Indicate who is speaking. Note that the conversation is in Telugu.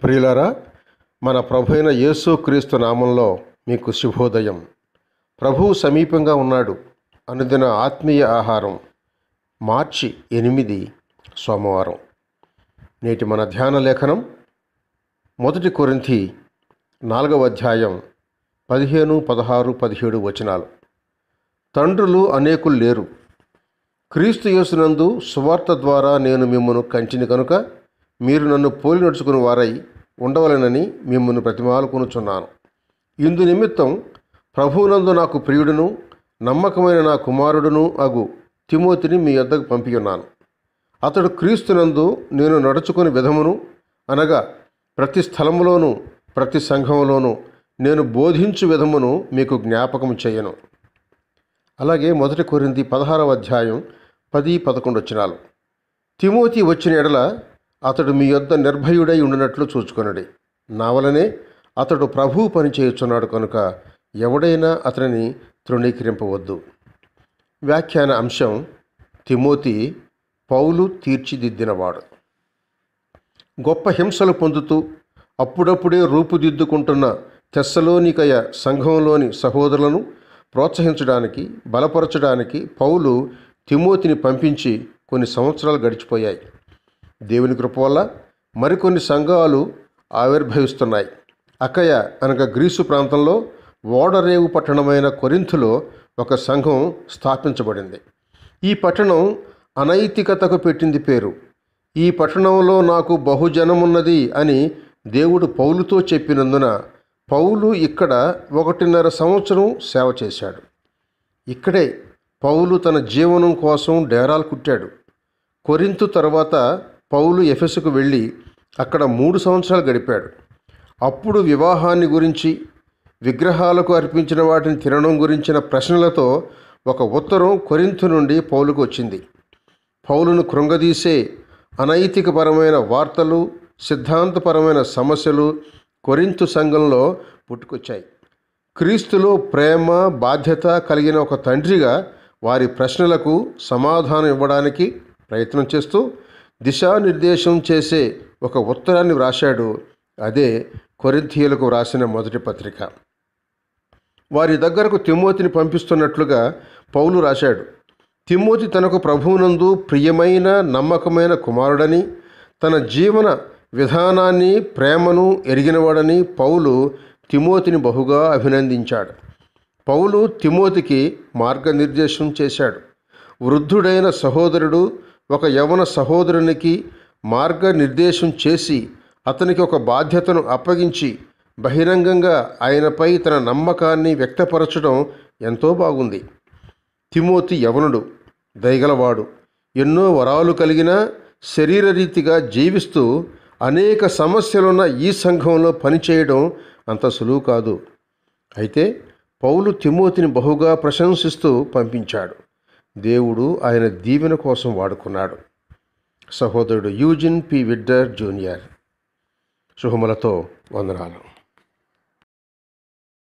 Speaker 1: ప్రియులారా, మన ప్రభు అయిన యేసుక్రీస్తు నామంలో మీకు శుభోదయం. ప్రభువు సమీపంగా ఉన్నాడు. అనుదిన ఆత్మీయ ఆహారం, మార్చి 8 సోమవారం. నేటి మన ధ్యాన లేఖనం 1 కొరింథీ 4వ అధ్యాయం 15, 16, 17 వచనాలు. తండ్రులు అనేకులు లేరు. క్రీస్తు యేసునందు సువార్త ద్వారా నేను మిమ్మును కంచిని కనుక మీరు నన్ను పోలి నడుచుకుని వారై ఉండవలెనని మిమ్మును బ్రతిమాలుకొనుచున్నాను. ఇందు నిమిత్తం ప్రభువునందు నాకు ప్రియుడును నమ్మకమైన నా కుమారుడును అగు తిమోతిని మీ యొద్దకు పంపియున్నాను. అతడు క్రీస్తునందు నేను నడుచుకుని విధమును, అనగా ప్రతి స్థలములోనూ ప్రతి సంఘములోనూ నేను బోధించు విధమును మీకు జ్ఞాపకం చేయను. అలాగే 1 కొరింథీ 16వ అధ్యాయం 10, 11 వచనాలు. తిమోతి వచ్చిన ఎడల అతడు మీ యొద్ద నిర్భయుడై ఉండినట్లు చూచుకొనుడి. నా వలనే అతడు ప్రభువు పని చేయుచున్నాడు కనుక ఎవడైనా అతనిని తృణీకరింపవద్దు. వ్యాఖ్యాన అంశం: తిమోతి పౌలు తీర్చిదిద్దినవాడు. గొప్ప హింసలు పొందుతూ అప్పుడప్పుడే రూపుదిద్దుకుంటున్న తెస్సలోనికయ సంఘంలోని సహోదరులను ప్రోత్సహించడానికి, బలపరచడానికి పౌలు తిమోతిని పంపించి కొన్ని సంవత్సరాలు గడిచిపోయాయి. దేవుని కృప వల్ల మరికొన్ని సంఘాలు ఆవిర్భవిస్తున్నాయి. అకయ అనగా గ్రీసు ప్రాంతంలో ఓడరేవు పట్టణమైన కొరింథులో ఒక సంఘం స్థాపించబడింది. ఈ పట్టణం అనైతికతకు పెట్టింది పేరు. ఈ పట్టణంలో నాకు బహుజనమున్నది అని దేవుడు పౌలుతో చెప్పినందున పౌలు ఇక్కడ 1.5 సంవత్సరం సేవ చేశాడు. ఇక్కడే పౌలు తన జీవనం కోసం డేరాలు కుట్టాడు. కొరింథు తర్వాత పౌలు ఎఫెసుకు వెళ్ళి అక్కడ 3 సంవత్సరాలు గడిపాడు. అప్పుడు వివాహాన్ని గురించి, విగ్రహాలకు అర్పించిన వాటిని తినడం గురించిన ప్రశ్నలతో ఒక ఉత్తరం కొరింథు నుండి పౌలుకు వచ్చింది. పౌలును కృంగదీసే అనైతికపరమైన వార్తలు, సిద్ధాంతపరమైన సమస్యలు కొరింథు సంఘంలో పుట్టుకొచ్చాయి. క్రీస్తులో ప్రేమ, బాధ్యత కలిగిన ఒక తండ్రిగా వారి ప్రశ్నలకు సమాధానం ఇవ్వడానికి ప్రయత్నం చేస్తూ దిశానిర్దేశం చేసే ఒక ఉత్తరాన్ని వ్రాశాడు. అదే కొరింథీయులకు వ్రాసిన మొదటి పత్రిక. వారి దగ్గరకు తిమోతిని పంపిస్తున్నట్లుగా పౌలు రాశాడు. తిమోతి తనకు ప్రభువునందు ప్రియమైన నమ్మకమైన కుమారుడని, తన జీవన విధానాన్ని, ప్రేమను ఎరిగినవాడని పౌలు తిమోతిని బహుగా అభినందించాడు. పౌలు తిమోతికి మార్గనిర్దేశం చేశాడు. వృద్ధుడైన సహోదరుడు ఒక యవన సహోదరునికి మార్గనిర్దేశం చేసి అతనికి ఒక బాధ్యతను అప్పగించి బహిరంగంగా ఆయనపై తన నమ్మకాన్ని వ్యక్తపరచడం ఎంతో బాగుంది. తిమోతి యవనుడు, దయగలవాడు, ఎన్నో వరాలు కలిగిన శరీరరీతిగా జీవిస్తూ అనేక సమస్యలున్న ఈ సంఘంలో పనిచేయడం అంత సులువు కాదు. అయితే పౌలు తిమోతిని బహుగా ప్రశంసిస్తూ పంపించాడు. దేవుడు ఆయన దీవెన కోసం వాడుకున్నాడు. సహోదరుడు యూజిన్ పి. విడ్డర్ జూనియర్. శుభములతో వందనాలు.